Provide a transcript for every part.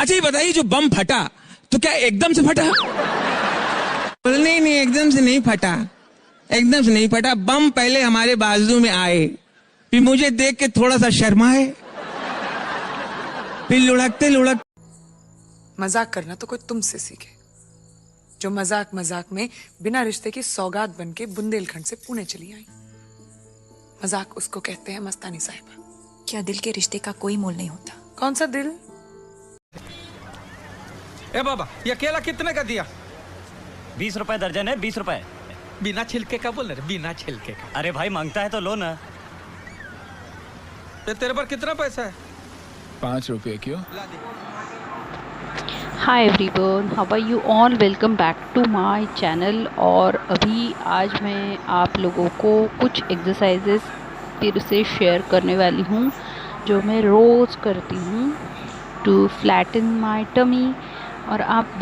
अच्छा ये बताइए, जो बम फटा तो क्या एकदम से फटा? नहीं नहीं, एकदम से नहीं फटा, एकदम से नहीं फटा। बम पहले हमारे बाजू में आए, फिर मुझे देख के थोड़ा सा शर्माए, फिर लुढ़कते लुढ़कते। मजाक करना तो कोई तुमसे सीखे, जो मजाक मजाक में बिना रिश्ते की सौगात बनके बुंदेलखंड से पुणे चली आई। मजाक उसको कहते हैं मस्तानी साहिबा। क्या दिल के रिश्ते का कोई मोल नहीं होता? कौन सा दिल? ए बाबा, ये केला कितने का दिया? 20 रुपए दर्जन है, 20 रुपए। बिना छिलके का बोल रहे, बिना छिलके का। अरे भाई मांगता है तो लो ना। तेरे पर कितना पैसा है? 5 रुपये क्यों? Hi everyone, how are you all? Welcome back to my channel. और अभी आज मैं आप लोगों को कुछ एक्सरसाइजेस फिर से शेयर करने वाली हूँ जो मैं रोज़ करती हूँ टू फ्लैटन माय टमी। और आप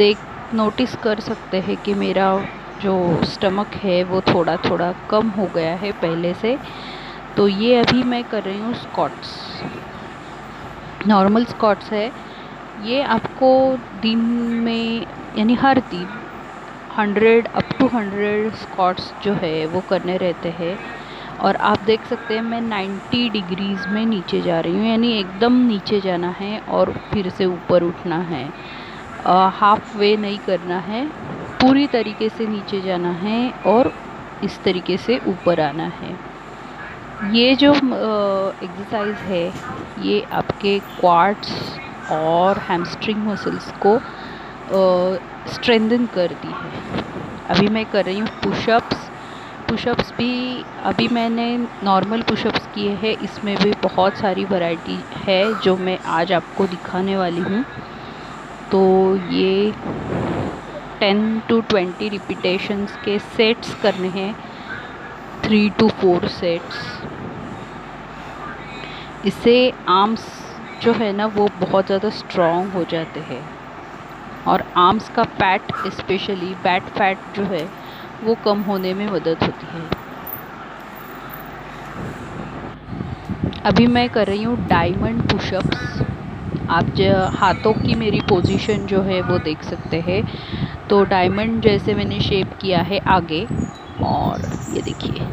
नोटिस कर सकते हैं कि मेरा जो स्टमक है वो थोड़ा थोड़ा कम हो गया है पहले से। तो ये अभी मैं कर रही हूँ स्क्वाट्स, नॉर्मल स्क्वाट्स है। ये आपको दिन में यानी हर दिन 100 अप टू 100 स्क्वाट्स जो है वो करने रहते हैं। और आप देख सकते हैं मैं 90 डिग्रीज़ में नीचे जा रही हूँ, यानी एकदम नीचे जाना है और फिर से ऊपर उठना है। हाफ वे नहीं करना है, पूरी तरीके से नीचे जाना है और इस तरीके से ऊपर आना है। ये जो एक्सरसाइज है ये आपके क्वाड्स और हैमस्ट्रिंग मसल्स को स्ट्रेंथन करती है। अभी मैं कर रही हूँ पुशअप्स भी अभी मैंने नॉर्मल पुशअप्स किए हैं, इसमें भी बहुत सारी वैरायटी है जो मैं आज आपको दिखाने वाली हूँ। तो ये 10 to 20 रिपीटेशंस के सेट्स करने हैं, 3 to 4 सेट्स। इससे आर्म्स जो है ना वो बहुत ज़्यादा स्ट्रॉन्ग हो जाते हैं और आर्म्स का फैट, स्पेशली बैक फैट जो है वो कम होने में मदद होती है। अभी मैं कर रही हूँ डायमंड पुशअप्स। आप हाथों की मेरी पोजीशन जो है वो देख सकते हैं। तो डायमंड जैसे मैंने शेप किया है आगे, और ये देखिए,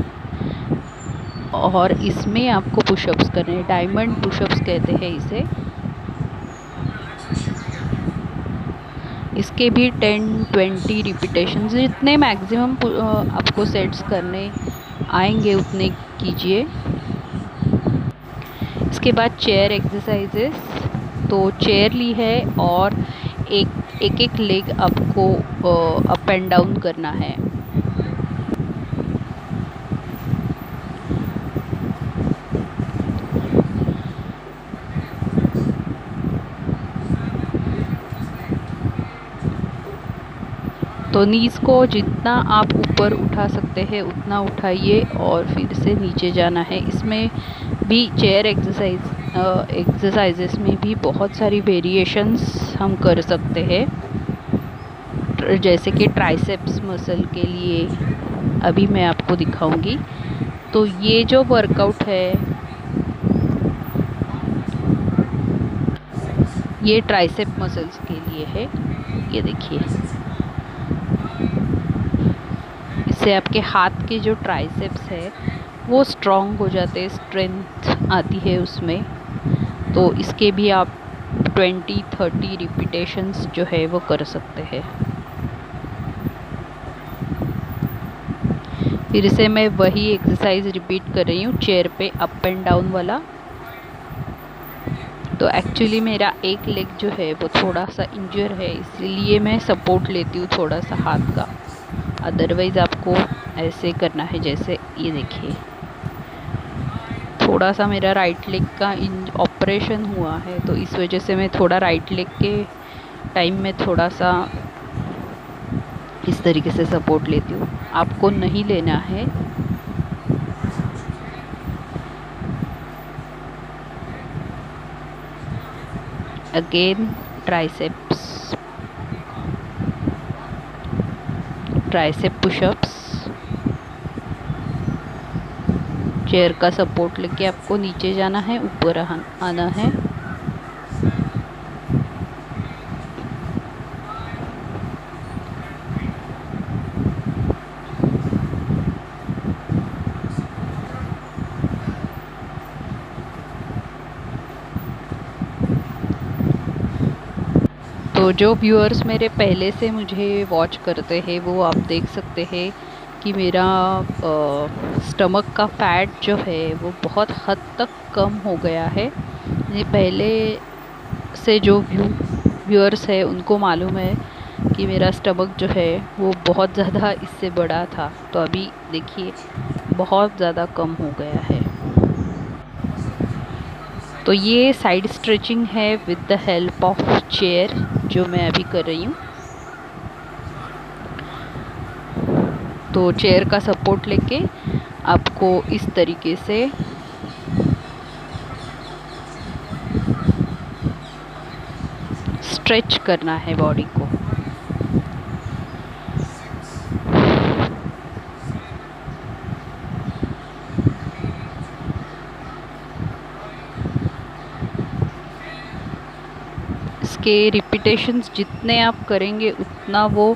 और इसमें आपको पुशअप्स करने हैं। डायमंड पुशअप्स कहते हैं इसे। इसके भी 10-20 रिपीटेशंस, जितने मैक्सिमम आपको सेट्स करने आएंगे उतने कीजिए। इसके बाद चेयर एक्सरसाइजेस। तो चेयर ली है और एक लेग आपको अप एंड डाउन करना है। तो नीज़ को जितना आप ऊपर उठा सकते हैं उतना उठाइए और फिर से नीचे जाना है। इसमें भी चेयर एक्सरसाइजेस में भी बहुत सारी वेरिएशंस हम कर सकते हैं, जैसे कि ट्राइसेप्स मसल के लिए अभी मैं आपको दिखाऊंगी। तो ये जो वर्कआउट है ये ट्राइसेप मसल्स के लिए है। ये देखिए, इससे आपके हाथ के जो ट्राइसेप्स है वो स्ट्रॉन्ग हो जाते हैं, स्ट्रेंथ आती है उसमें। तो इसके भी आप 20-30 रिपीटेशंस जो है वो कर सकते हैं। फिर से मैं वही एक्सरसाइज रिपीट कर रही हूँ, चेयर पे अप एंड डाउन वाला। तो एक्चुअली मेरा एक लेग जो है वो थोड़ा सा इंजर है, इसलिए मैं सपोर्ट लेती हूँ थोड़ा सा हाथ का। अदरवाइज़ आपको ऐसे करना है, जैसे ये देखिए, थोड़ा सा मेरा राइट लेग का ऑपरेशन हुआ है तो इस वजह से मैं थोड़ा राइट लेग के टाइम में थोड़ा सा इस तरीके से सपोर्ट लेती हूँ। आपको नहीं लेना है। Again tricep pushups. चेयर का सपोर्ट लेके आपको नीचे जाना है, ऊपर आना है। तो जो व्यूअर्स मेरे पहले से मुझे वॉच करते हैं वो आप देख सकते हैं कि मेरा स्टमक का फैट जो है वो बहुत हद तक कम हो गया है। ये पहले से जो व्यूअर्स है उनको मालूम है कि मेरा स्टमक जो है वो बहुत ज़्यादा इससे बड़ा था, तो अभी देखिए बहुत ज़्यादा कम हो गया है। तो ये साइड स्ट्रेचिंग है with the help of chair जो मैं अभी कर रही हूँ। तो चेयर का सपोर्ट लेके आपको इस तरीके से स्ट्रेच करना है बॉडी को। इसके रिपीटेशंस जितने आप करेंगे उतना वो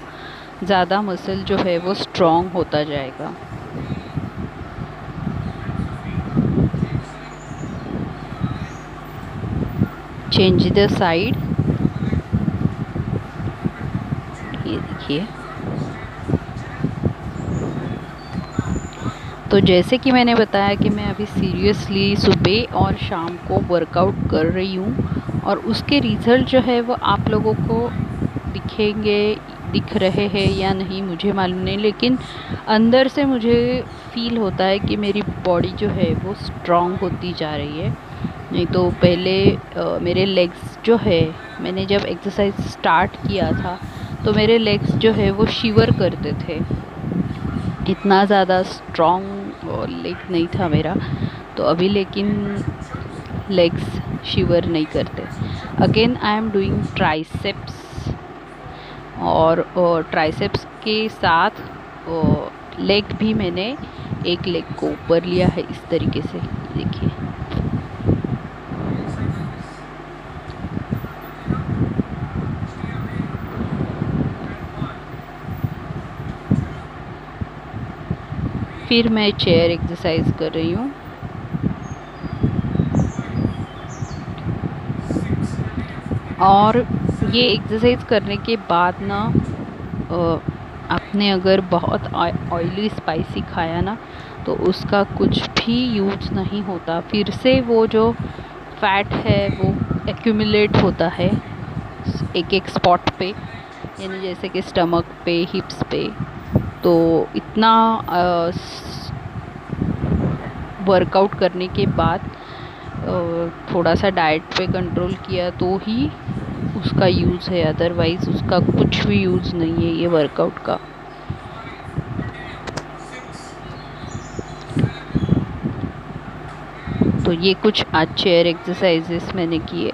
ज़्यादा मसल जो है वो स्ट्रॉन्ग होता जाएगा। चेंज द साइड, ये देखिए। तो जैसे कि मैंने बताया कि मैं अभी सीरियसली सुबह और शाम को वर्कआउट कर रही हूँ और उसके रिज़ल्ट जो है वो आप लोगों को दिख रहे हैं या नहीं मुझे मालूम नहीं, लेकिन अंदर से मुझे फील होता है कि मेरी बॉडी जो है वो स्ट्रॉन्ग होती जा रही है। नहीं तो पहले मेरे लेग्स जो है, मैंने जब एक्सरसाइज स्टार्ट किया था तो मेरे लेग्स जो है वो शिवर करते थे, इतना ज़्यादा स्ट्रॉन्ग लेग नहीं था मेरा। तो अभी लेकिन लेग्स शिवर नहीं करते। Again I am doing triceps, और ट्राइसेप्स के साथ लेग भी मैंने एक लेग को ऊपर लिया है इस तरीके से, देखिए। फिर मैं चेयर एक्सरसाइज कर रही हूँ। और ये एक्सरसाइज करने के बाद ना आपने अगर बहुत ऑयली स्पाइसी खाया ना तो उसका कुछ भी यूज़ नहीं होता, फिर से वो जो फैट है वो एक्यूमुलेट होता है एक एक स्पॉट पे, यानी जैसे कि स्टमक पे, हिप्स पे। तो इतना वर्कआउट करने के बाद थोड़ा सा डाइट पे कंट्रोल किया तो ही उसका यूज़ है, अदरवाइज़ उसका कुछ भी यूज़ नहीं है ये वर्कआउट का। तो ये कुछ आज चेयर एक्सरसाइजेस मैंने किए।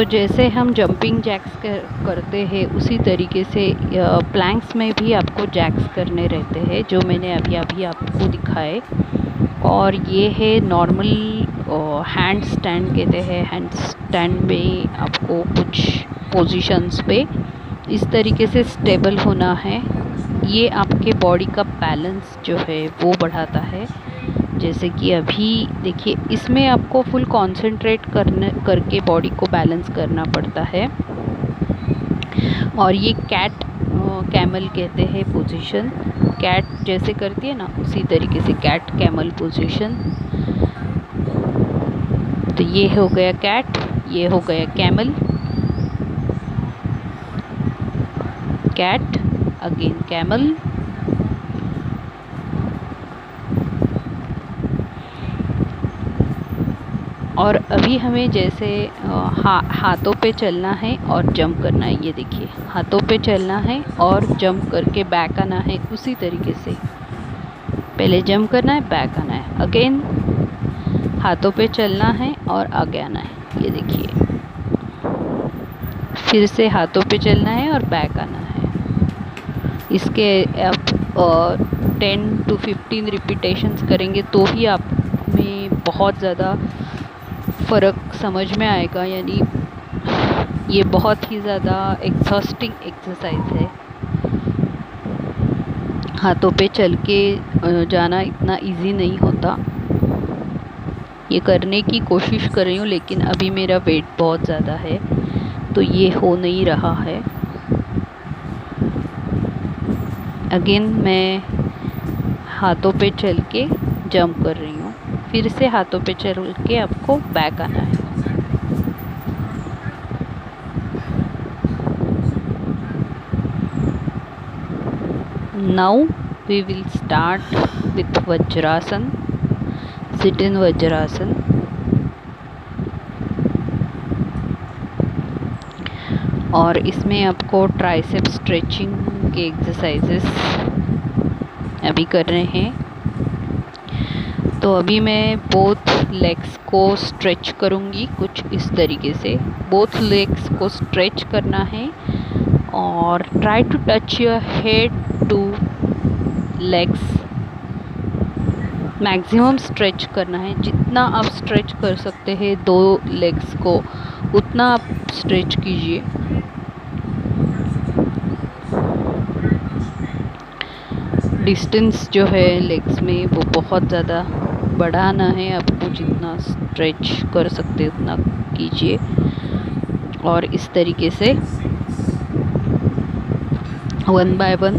तो जैसे हम जंपिंग जैक्स करते हैं उसी तरीके से प्लैंक्स में भी आपको जैक्स करने रहते हैं, जो मैंने अभी अभी आपको दिखाए। और ये है नॉर्मल हैंड स्टैंड कहते हैं। हैंड स्टैंड में आपको कुछ पोजीशंस पे इस तरीके से स्टेबल होना है। ये आपके बॉडी का बैलेंस जो है वो बढ़ाता है। जैसे कि अभी देखिए, इसमें आपको फुल कंसंट्रेट करके बॉडी को बैलेंस करना पड़ता है। और ये कैट कैमल कहते हैं पोजीशन। कैट जैसे करती है ना, उसी तरीके से कैट कैमल पोजीशन। तो ये हो गया कैट, ये हो गया कैमल। Cat, again camel. और अभी हमें जैसे हाथों पे चलना है और जंप करना है। ये देखिए, हाथों पे चलना है और जंप करके बैक आना है उसी तरीके से। पहले जंप करना है, बैक आना है, अगेन हाथों पे चलना है और आगे आना है। ये देखिए, फिर से हाथों पे चलना है और बैक आना है। इसके आप 10 to 15 रिपीटेशंस करेंगे तो ही आप में बहुत ज़्यादा फ़र्क समझ में आएगा। यानी ये बहुत ही ज़्यादा एग्जॉस्टिंग एक्सरसाइज है। हाथों पे चल के जाना इतना इजी नहीं होता। ये करने की कोशिश कर रही हूँ, लेकिन अभी मेरा वेट बहुत ज़्यादा है तो ये हो नहीं रहा है। अगेन मैं हाथों पे चल के जंप कर रही हूँ। फिर से हाथों पे चल के आपको बैक आना है। Now we will start with Vajrasana, sit in Vajrasana. और इसमें आपको ट्राइसेप स्ट्रेचिंग के एक्सरसाइजेस अभी कर रहे हैं। तो अभी मैं बोथ लेग्स को स्ट्रेच करूँगी कुछ इस तरीके से। बोथ लेग्स को स्ट्रेच करना है और try to touch your head to legs. Maximum stretch करना है। जितना आप स्ट्रेच कर सकते हैं दो लेग्स को, उतना आप स्ट्रेच कीजिए। डिस्टेंस जो है लेग्स में वो बहुत ज़्यादा बढ़ाना है आपको। जितना स्ट्रेच कर सकते उतना कीजिए। और इस तरीके से 1 by 1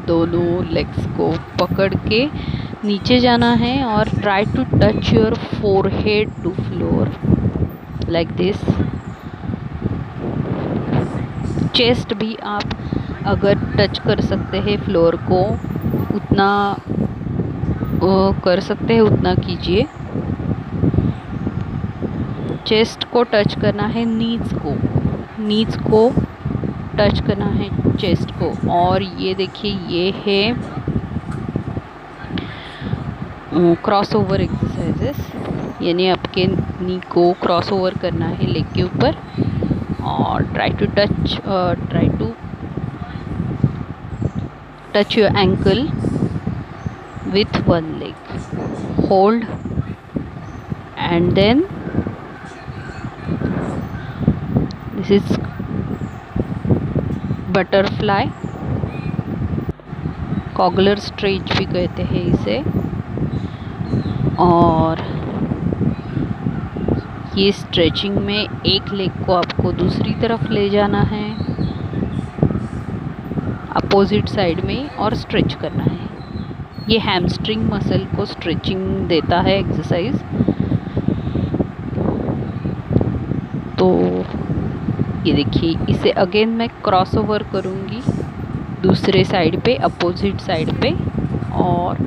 दोनों लेग्स को पकड़ के नीचे जाना है और try to touch your forehead to floor like this. Chest भी आप अगर टच कर सकते हैं फ्लोर को, उतना कर सकते हैं उतना कीजिए। चेस्ट को टच करना है, नीज को टच करना है चेस्ट को। और ये देखिए, ये है क्रॉस ओवर एक्सरसाइजेस। यानी आपके नी को क्रॉस ओवर करना है लेग के ऊपर। और try to touch your ankle with one leg, hold and then this is butterfly, cobbler stretch भी कहते हैं इसे। और ये स्ट्रेचिंग में एक लेग को आपको दूसरी तरफ ले जाना है अपोजिट साइड में और स्ट्रेच करना है। ये हैमस्ट्रिंग मसल को स्ट्रेचिंग देता है एक्सरसाइज। तो ये देखिए, इसे अगेन मैं क्रॉस ओवर करूँगी दूसरे साइड पे, अपोजिट साइड पे। और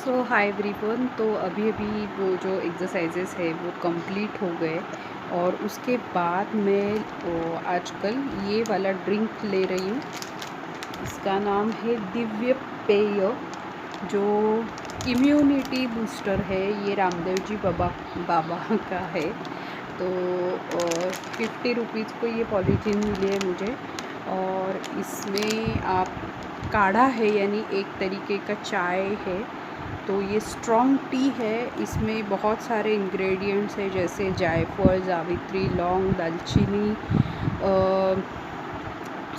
सो हाय एवरीवन, तो अभी अभी वो जो एक्सरसाइजेस है वो कंप्लीट हो गए और उसके बाद मैं आजकल ये वाला ड्रिंक ले रही हूँ। इसका नाम है दिव्य पेय, जो इम्यूनिटी बूस्टर है। ये रामदेव जी बाबा का है। तो 50 रुपीज़ को ये पॉलीथीन मिली है मुझे। और इसमें आप काढ़ा है, यानी एक तरीके का चाय है। तो ये स्ट्रॉन्ग टी है। इसमें बहुत सारे इंग्रेडिएंट्स हैं, जैसे जायफल, जावित्री, लौंग, दालचीनी,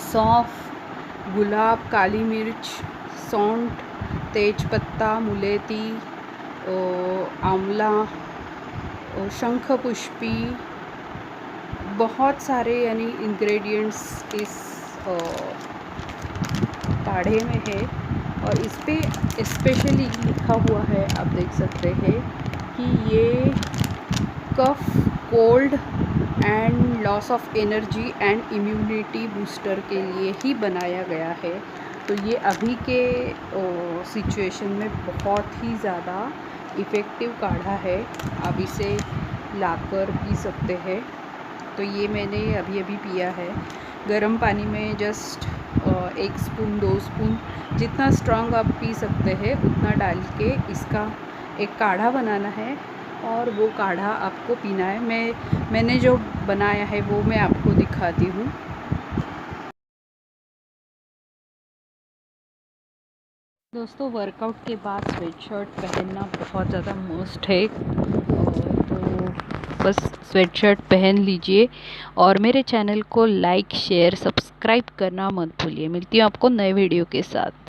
सौंफ, गुलाब, काली मिर्च, सौंठ, तेजपत्ता, मुलेठी, आंवला, शंख पुष्पी, बहुत सारे यानी इंग्रेडिएंट्स इस काढ़े में है। और इस पे स्पेशली लिखा हुआ है, आप देख सकते हैं कि ये cough, cold and loss of energy and immunity booster के लिए ही बनाया गया है। तो ये अभी के सिचुएशन में बहुत ही ज़्यादा इफ़ेक्टिव काढ़ा है। आप इसे लाकर पी सकते हैं। तो ये मैंने अभी अभी पिया है। गर्म पानी में जस्ट 1 स्पून 2 स्पून, जितना स्ट्रॉन्ग आप पी सकते हैं उतना डाल के इसका एक काढ़ा बनाना है और वो काढ़ा आपको पीना है। मैंने जो बनाया है वो मैं आपको दिखाती हूँ। दोस्तों, वर्कआउट के बाद स्वेटशर्ट पहनना बहुत ज़्यादा मस्ट है। तो बस स्वेटशर्ट पहन लीजिए और मेरे चैनल को लाइक, शेयर, सब्सक्राइब करना मत भूलिए। मिलती हूँ आपको नए वीडियो के साथ।